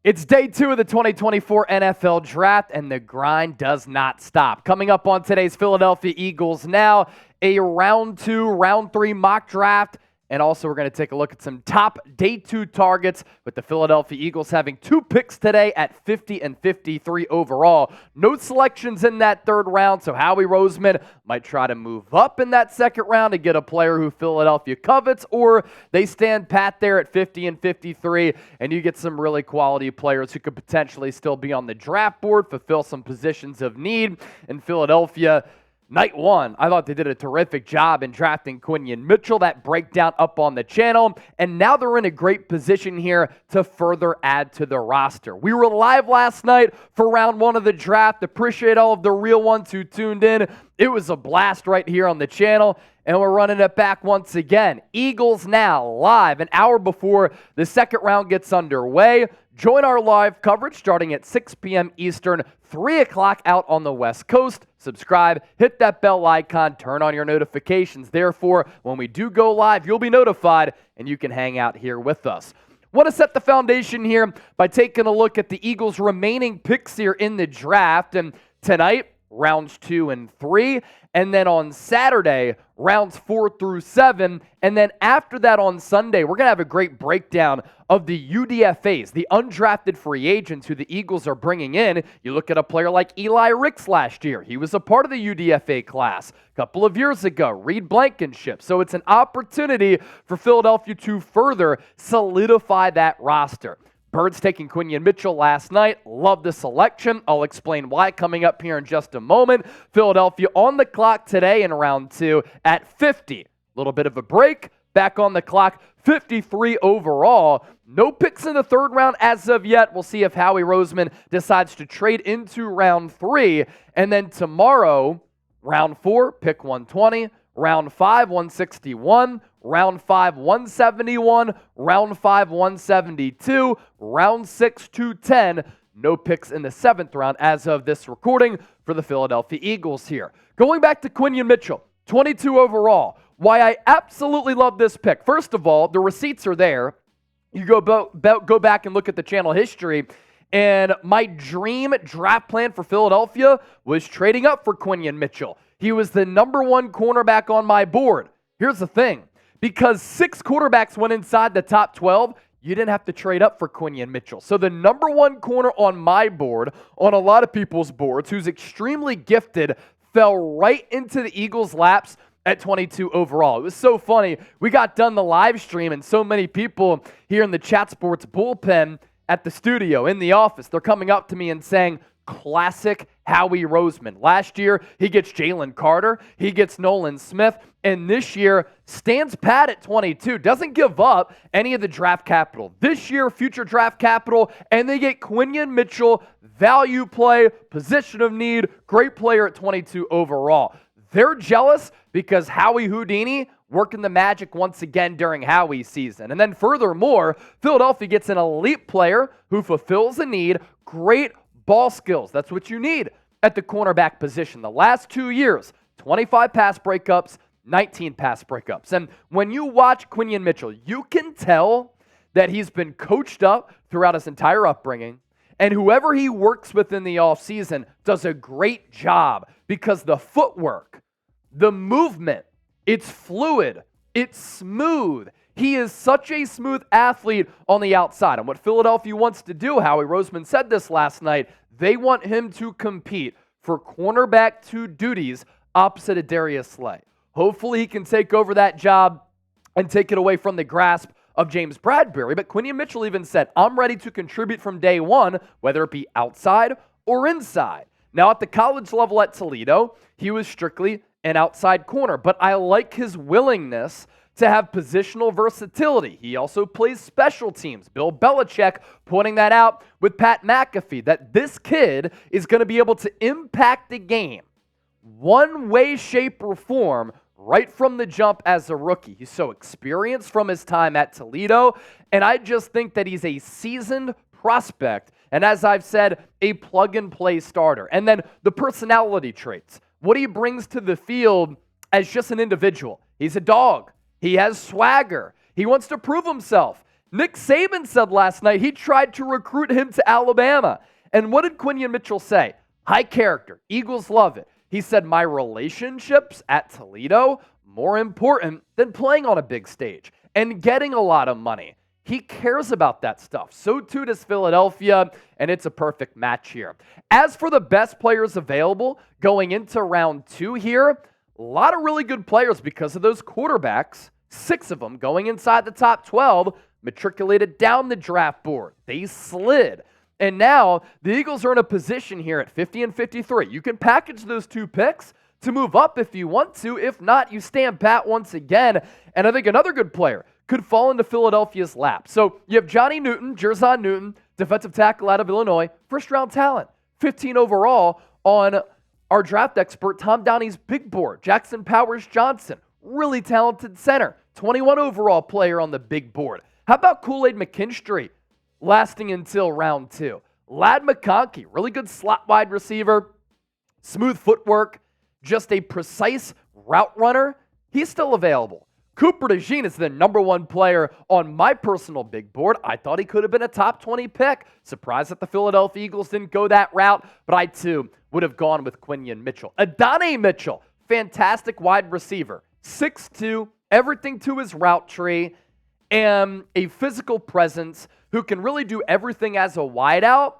It's day 2 of the 2024 NFL Draft, and the grind does not stop. Coming up on today's Philadelphia Eagles Now, a round 2, round 3 mock draft, and also we're going to take a look at some top day 2 targets with the Philadelphia Eagles having 2 picks today at 50 and 53 overall. No selections in that third round, so Howie Roseman might try to move up in that second round to get a player who Philadelphia covets, or they stand pat there at 50 and 53, and you get some really quality players who could potentially still be on the draft board, fulfill some positions of need in Philadelphia. Night 1, I thought they did a terrific job in drafting Quinyon Mitchell. That breakdown up on the channel. And now they're in a great position here to further add to the roster. We were live last night for round 1 of the draft. Appreciate all of the real ones who tuned in. It was a blast right here on the channel. And we're running it back once again. Eagles Now, live an hour before the second round gets underway. Join our live coverage starting at 6 p.m. Eastern, 3 o'clock out on the West Coast. Subscribe, hit that bell icon, turn on your notifications. Therefore, when we do go live, you'll be notified and you can hang out here with us. Want to set the foundation here by taking a look at the Eagles' remaining picks here in the draft. And tonight, rounds 2 and 3. And then on Saturday, rounds 4 through 7. And then after that on Sunday, we're going to have a great breakdown of the UDFAs, the undrafted free agents who the Eagles are bringing in. You look at a player like Eli Ricks last year. He was a part of the UDFA class a couple of years ago, Reed Blankenship. So it's an opportunity for Philadelphia to further solidify that roster. Birds taking Quinyon Mitchell last night. Love the selection. I'll explain why coming up here in just a moment. Philadelphia on the clock today in round 2 at 50. A little bit of a break. Back on the clock, 53 overall. No picks in the third round as of yet. We'll see if Howie Roseman decides to trade into round 3. And then tomorrow, round 4, pick 120. Round 5, 161. Round 5, 171. Round 5, 172. Round 6, 210. No picks in the 7th round as of this recording for the Philadelphia Eagles here. Going back to Quinyon Mitchell, 22 overall. Why I absolutely love this pick. First of all, the receipts are there. You go back and look at the channel history. And my dream draft plan for Philadelphia was trading up for Quinyon Mitchell. He was the number 1 cornerback on my board. Here's the thing. Because 6 quarterbacks went inside the top 12, you didn't have to trade up for Quinyon Mitchell. So the number 1 corner on my board, on a lot of people's boards, who's extremely gifted, fell right into the Eagles' laps at 22 overall. It was so funny. We got done the live stream, and so many people here in the Chat Sports bullpen at the studio, in the office, they're coming up to me and saying, classic Howie Roseman. Last year, he gets Jalen Carter, he gets Nolan Smith, and this year stands pat at 22, doesn't give up any of the draft capital. This year, future draft capital, and they get Quinyon Mitchell, value play, position of need, great player at 22 overall. They're jealous because Howie Houdini working the magic once again during Howie's season. And then furthermore, Philadelphia gets an elite player who fulfills a need, great ball skills. That's what you need at the cornerback position. The last 2 years, 25 pass breakups, 19 pass breakups. And when you watch Quinyon Mitchell, you can tell that he's been coached up throughout his entire upbringing. And whoever he works with in the offseason does a great job because the footwork, the movement, it's fluid, it's smooth. He is such a smooth athlete on the outside. And what Philadelphia wants to do, Howie Roseman said this last night, they want him to compete for cornerback 2 duties opposite of Darius Slay. Hopefully he can take over that job and take it away from the grasp of James Bradbury. But Quinyon Mitchell even said, I'm ready to contribute from day 1, whether it be outside or inside. Now at the college level at Toledo, he was strictly an outside corner, but I like his willingness to have positional versatility. He also plays special teams. Bill Belichick pointing that out with Pat McAfee, that this kid is going to be able to impact the game one way, shape, or form right from the jump as a rookie. He's so experienced from his time at Toledo, and I just think that he's a seasoned prospect, and as I've said, a plug-and-play starter. And then the personality traits, what he brings to the field as just an individual. He's a dog. He has swagger. He wants to prove himself. Nick Saban said last night he tried to recruit him to Alabama. And what did Quinyon Mitchell say? High character. Eagles love it. He said, my relationships at Toledo, more important than playing on a big stage and getting a lot of money. He cares about that stuff. So too does Philadelphia, and it's a perfect match here. As for the best players available going into round 2 here, a lot of really good players because of those quarterbacks, 6 of them going inside the top 12, matriculated down the draft board. They slid. And now the Eagles are in a position here at 50 and 53. You can package those 2 picks to move up if you want to. If not, you stand pat once again. And I think another good player could fall into Philadelphia's lap. So you have Johnny Newton, Jerzon Newton, defensive tackle out of Illinois, first-round talent, 15 overall on our draft expert Tom Downey's big board. Jackson Powers Johnson, really talented center, 21 overall player on the big board. How about Kool-Aid McKinstry lasting until round 2? Ladd McConkey, really good slot wide receiver, smooth footwork, just a precise route runner. He's still available. Cooper DeJean is the #1 player on my personal big board. I thought he could have been a top 20 pick. Surprised that the Philadelphia Eagles didn't go that route, but I too would have gone with Quinyon Mitchell. Adonai Mitchell, fantastic wide receiver, 6'2", everything to his route tree, and a physical presence who can really do everything as a wideout.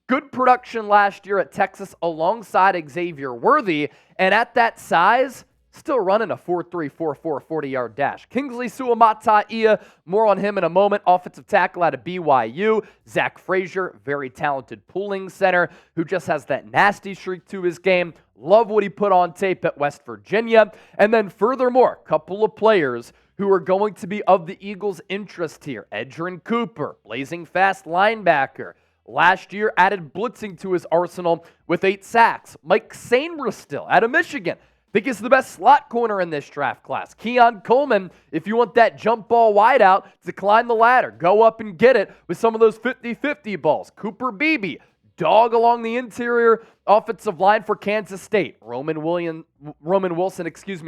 Good production last year at Texas alongside Xavier Worthy, and at that size, still running a 4.3, 4.4 40-yard dash. Kingsley Suamataia, more on him in a moment. Offensive tackle out of BYU. Zach Frazier, very talented pulling center who just has that nasty streak to his game. Love what he put on tape at West Virginia. And then furthermore, a couple of players who are going to be of the Eagles' interest here. Edgerrin Cooper, blazing fast linebacker. Last year added blitzing to his arsenal with 8 sacks. Mike Sainristil out of Michigan. Think he's the best slot corner in this draft class. Keon Coleman, if you want that jump ball wide out to climb the ladder, go up and get it with some of those 50-50 balls. Cooper Beebe, dog along the interior offensive line for Kansas State. Roman Wilson,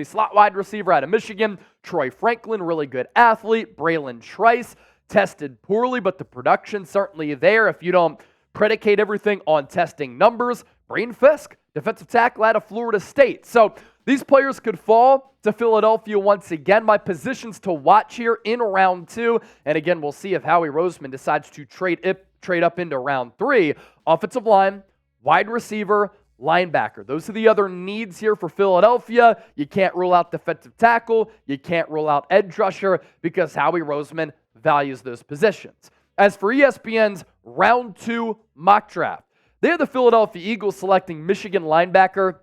slot wide receiver out of Michigan. Troy Franklin, really good athlete. Braylon Trice, tested poorly, but the production certainly there if you don't predicate everything on testing numbers. Brain Fisk, defensive tackle out of Florida State. So these players could fall to Philadelphia once again. My positions to watch here in round 2. And again, we'll see if Howie Roseman decides to trade up into round 3. Offensive line, wide receiver, linebacker. Those are the other needs here for Philadelphia. You can't rule out defensive tackle. You can't rule out edge rusher because Howie Roseman values those positions. As for ESPN's round 2 mock draft, they have the Philadelphia Eagles selecting Michigan linebacker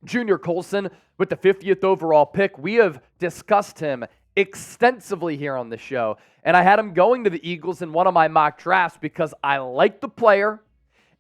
Junior Colson with the 50th overall pick. We have discussed him extensively here on the show, and I had him going to the Eagles in one of my mock drafts because I like the player,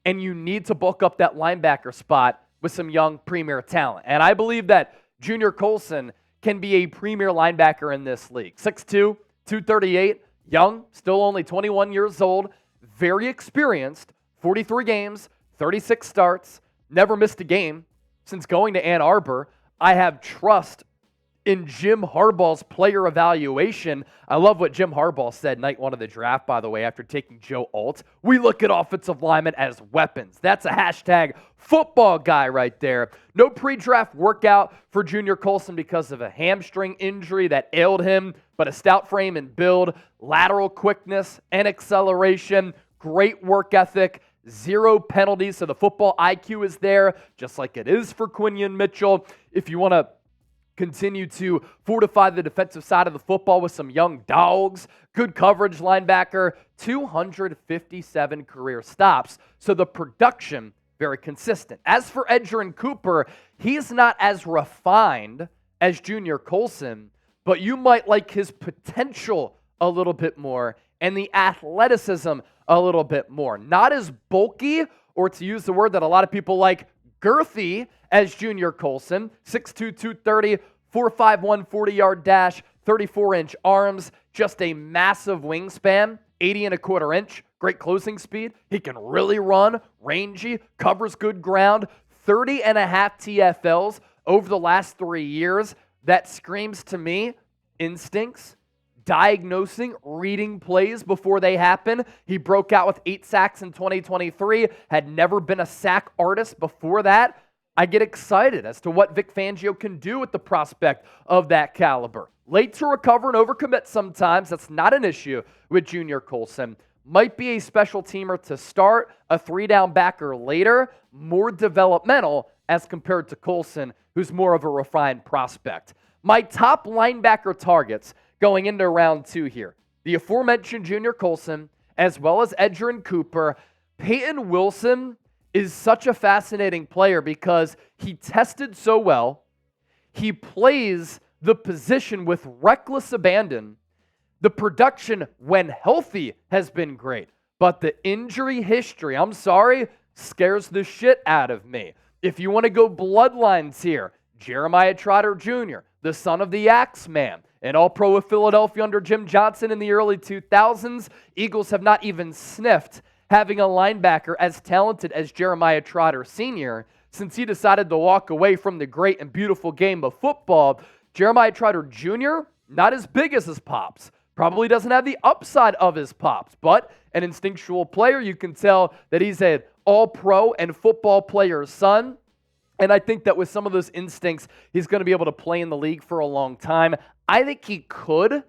and you need to bulk up that linebacker spot with some young premier talent. And I believe that Junior Colson can be a premier linebacker in this league. 6'2", 238, young, still only 21 years old, very experienced, 43 games, 36 starts, never missed a game since going to Ann Arbor. I have trust in Jim Harbaugh's player evaluation. I love what Jim Harbaugh said night 1 of the draft, by the way, after taking Joe Alt. We look at offensive linemen as weapons. That's a hashtag football guy right there. No pre-draft workout for Junior Colson because of a hamstring injury that ailed him, but a stout frame and build, lateral quickness and acceleration, great work ethic, 0 penalties, so the football IQ is there, just like it is for Quinyon Mitchell. If you want to continue to fortify the defensive side of the football with some young dogs, good coverage linebacker, 257 career stops, so the production very consistent. As for Edgerrin Cooper, he's not as refined as Junior Colson, but you might like his potential a little bit more and the athleticism a little bit more. Not as bulky, or to use the word that a lot of people like, girthy as Junior Colson. 6'2", 230, 4.51 40-yard dash, 34-inch arms, just a massive wingspan, 80 1/4 inch, great closing speed. He can really run, rangy, covers good ground, 30.5 TFLs over the last 3 years. That screams to me instincts, diagnosing, reading plays before they happen. He broke out with 8 sacks in 2023, had never been a sack artist before that. I get excited as to what Vic Fangio can do with the prospect of that caliber. Late to recover and overcommit sometimes. That's not an issue with Junior Colson. Might be a special teamer to start, a 3-down backer later, more developmental as compared to Colson, who's more of a refined prospect. My top linebacker targets going into round 2 here. The aforementioned Junior Colson, as well as Edgerrin Cooper. Payton Wilson is such a fascinating player because he tested so well. He plays the position with reckless abandon. The production, when healthy, has been great. But the injury history, I'm sorry, scares the shit out of me. If you want to go bloodlines here, Jeremiah Trotter Jr., the son of the Axeman, an All-Pro with Philadelphia under Jim Johnson in the early 2000s. Eagles have not even sniffed having a linebacker as talented as Jeremiah Trotter Sr. since he decided to walk away from the great and beautiful game of football. Jeremiah Trotter Jr., not as big as his pops. Probably doesn't have the upside of his pops, but an instinctual player. You can tell that he's an all-pro and football player's son. And I think that with some of those instincts, he's going to be able to play in the league for a long time. I think he could,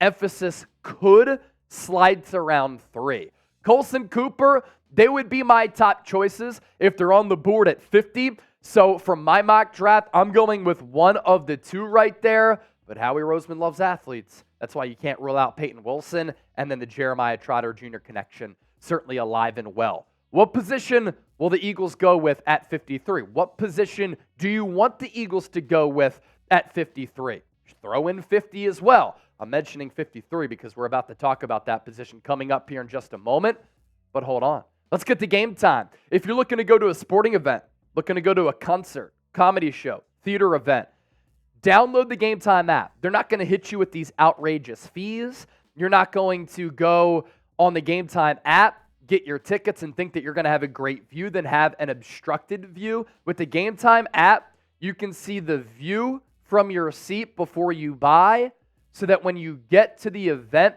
emphasis could, slide to round 3. Colson, Cooper, they would be my top choices if they're on the board at 50. So from my mock draft, I'm going with one of the 2 right there. But Howie Roseman loves athletes. That's why you can't rule out Payton Wilson. And then the Jeremiah Trotter Jr. connection, certainly alive and well. What position will the Eagles go with at 53? What position do you want the Eagles to go with at 53? Throw in 50 as well. I'm mentioning 53 because we're about to talk about that position coming up here in just a moment. But hold on. Let's get to game time. If you're looking to go to a sporting event, looking to go to a concert, comedy show, theater event, download the Game Time app. They're not going to hit you with these outrageous fees. You're not going to go on the Game Time app, get your tickets, and think that you're going to have a great view, then have an obstructed view. With the Game Time app, you can see the view from your seat before you buy, so that when you get to the event,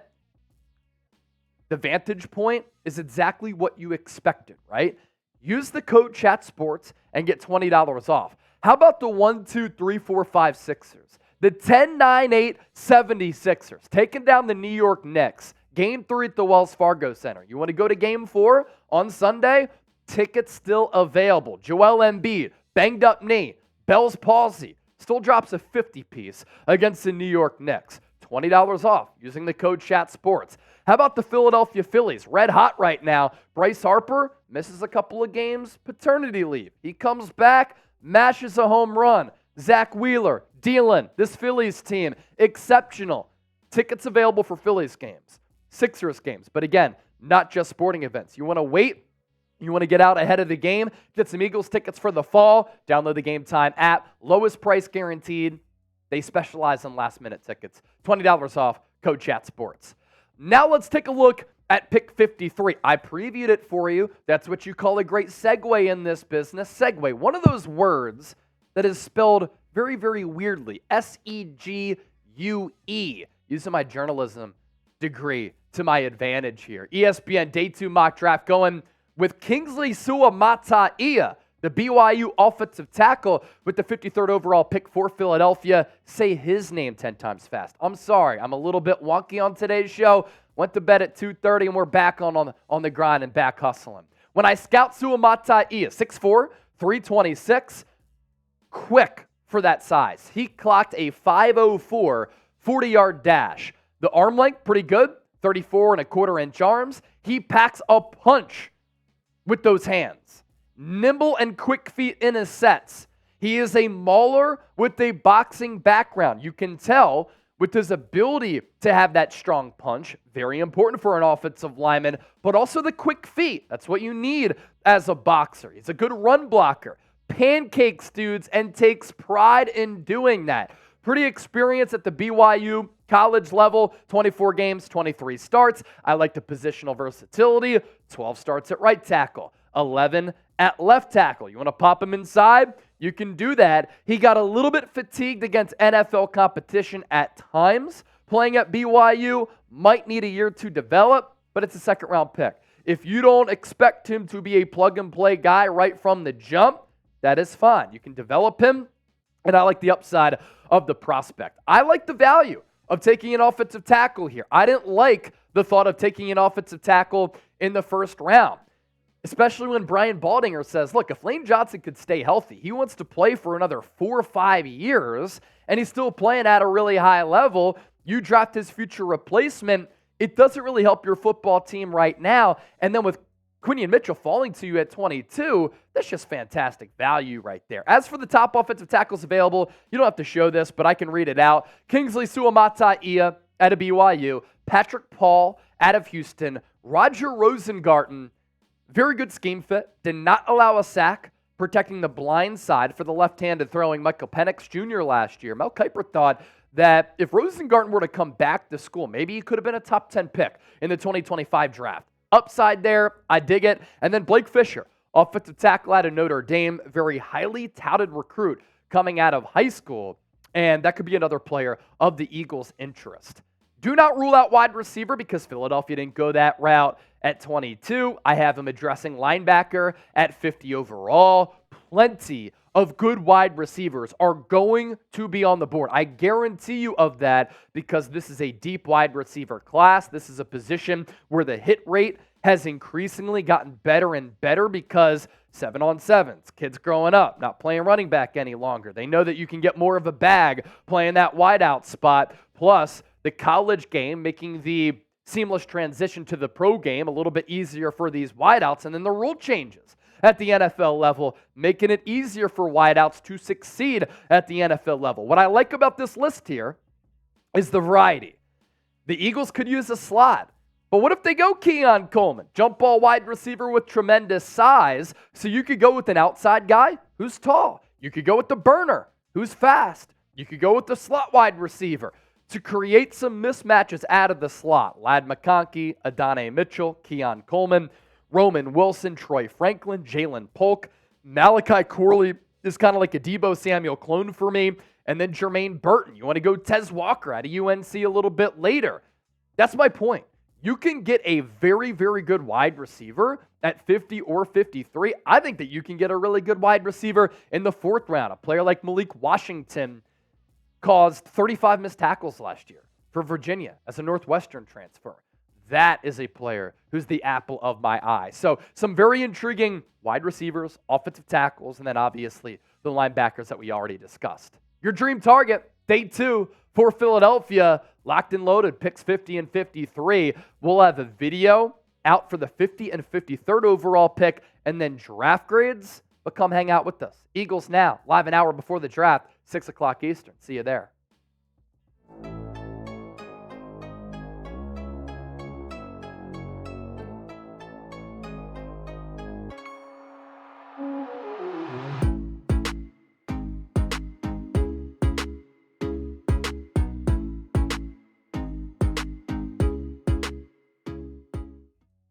the vantage point is exactly what you expected, right? Use the code CHATSPORTS and get $20 off. How about the 1, 2, 3, 4, 5 Sixers? The 10, 9, 8, 76ers taking down the New York Knicks. Game 3 at the Wells Fargo Center. You want to go to Game 4 on Sunday? Tickets still available. Joel Embiid, banged up knee, Bell's palsy, still drops a 50-piece against the New York Knicks. $20 off using the code CHATSPORTS. How about the Philadelphia Phillies? Red hot right now. Bryce Harper misses a couple of games, paternity leave. He comes back, mashes a home run. Zach Wheeler, dealing. This Phillies team, exceptional. Tickets available for Phillies games, Sixers games. But again, not just sporting events. You want to wait? You want to get out ahead of the game? Get some Eagles tickets for the fall? Download the Game Time app. Lowest price guaranteed. They specialize in last-minute tickets. $20 off, code CHATSPORTS. Now let's take a look at pick 53. I previewed it for you. That's what you call a great segue in this business. Segue, one of those words that is spelled very, very weirdly. S-E-G-U-E. Using my journalism degree to my advantage here. ESPN Day 2 mock draft going with Kingsley Suamataia, the BYU offensive tackle with the 53rd overall pick for Philadelphia. Say his name 10 times fast. I'm sorry. I'm a little bit wonky on today's show. Went to bed at 2:30 and we're back on the grind and back hustling. When I scout Suamataia, 6'4", 326, quick for that size. He clocked a 5.04 40-yard dash. The arm length, pretty good, 34.25-inch arms. He packs a punch with those hands. Nimble and quick feet in his sets. He is a mauler with a boxing background. You can tell with his ability to have that strong punch, very important for an offensive lineman, but also the quick feet. That's what you need as a boxer. He's a good run blocker. Pancakes dudes and takes pride in doing that. Pretty experienced at the BYU college level, 24 games, 23 starts. I like the positional versatility, 12 starts at right tackle, 11 at left tackle. You want to pop him inside? You can do that. He got a little bit fatigued against NFL competition at times, playing at BYU, might need a year to develop, but it's a second-round pick. If you don't expect him to be a plug-and-play guy right from the jump, that is fine. You can develop him, and I like the upside of the prospect. I like the value of taking an offensive tackle here. I didn't like the thought of taking an offensive tackle in the first round, especially when Brian Baldinger says, look, if Lane Johnson could stay healthy, he wants to play for another 4 or 5 years, and he's still playing at a really high level. You draft his future replacement. It doesn't really help your football team right now. And then with Quinyon Mitchell falling to you at 22, that's just fantastic value right there. As for the top offensive tackles available, you don't have to show this, but I can read it out. Kingsley Suamataia out of BYU, Patrick Paul out of Houston, Roger Rosengarten, very good scheme fit, did not allow a sack, protecting the blind side for the left-handed throwing Michael Penix Jr. last year. Mel Kiper thought that if Rosengarten were to come back to school, maybe he could have been a top 10 pick in the 2025 draft. Upside there, I dig it. And then Blake Fisher, offensive tackle out of Notre Dame, very highly touted recruit coming out of high school, and that could be another player of the Eagles' interest. Do not rule out wide receiver because Philadelphia didn't go that route at 22. I have him addressing linebacker at 50 overall. Plenty of good wide receivers are going to be on the board. I guarantee you of that because this is a deep wide receiver class. This is a position where the hit rate has increasingly gotten better and better because 7-on-7s, kids growing up, not playing running back any longer. They know that you can get more of a bag playing that wideout spot. Plus, the college game making the seamless transition to the pro game a little bit easier for these wideouts. And then the rule changes at the NFL level, making it easier for wideouts to succeed at the NFL level. What I like about this list here is the variety. The Eagles could use a slot, but what if they go Keon Coleman, jump ball wide receiver with tremendous size, so you could go with an outside guy who's tall. You could go with the burner who's fast. You could go with the slot wide receiver to create some mismatches out of the slot. Ladd McConkey, Adonai Mitchell, Keon Coleman, Roman Wilson, Troy Franklin, Jalen Polk. Malachi Corley is kind of like a Deebo Samuel clone for me. And then Jermaine Burton. You want to go Tez Walker out of UNC a little bit later. That's my point. You can get a very, very good wide receiver at 50 or 53. I think that you can get a really good wide receiver in the 4th round. A player like Malik Washington caused 35 missed tackles last year for Virginia as a Northwestern transfer. That is a player who's the apple of my eye. So some very intriguing wide receivers, offensive tackles, and then obviously the linebackers that we already discussed. Your dream target, day 2 for Philadelphia, locked and loaded, picks 50 and 53. We'll have a video out for the 50 and 53rd overall pick, and then draft grades. But come hang out with us. Eagles Now, live an hour before the draft, 6 o'clock Eastern. See you there.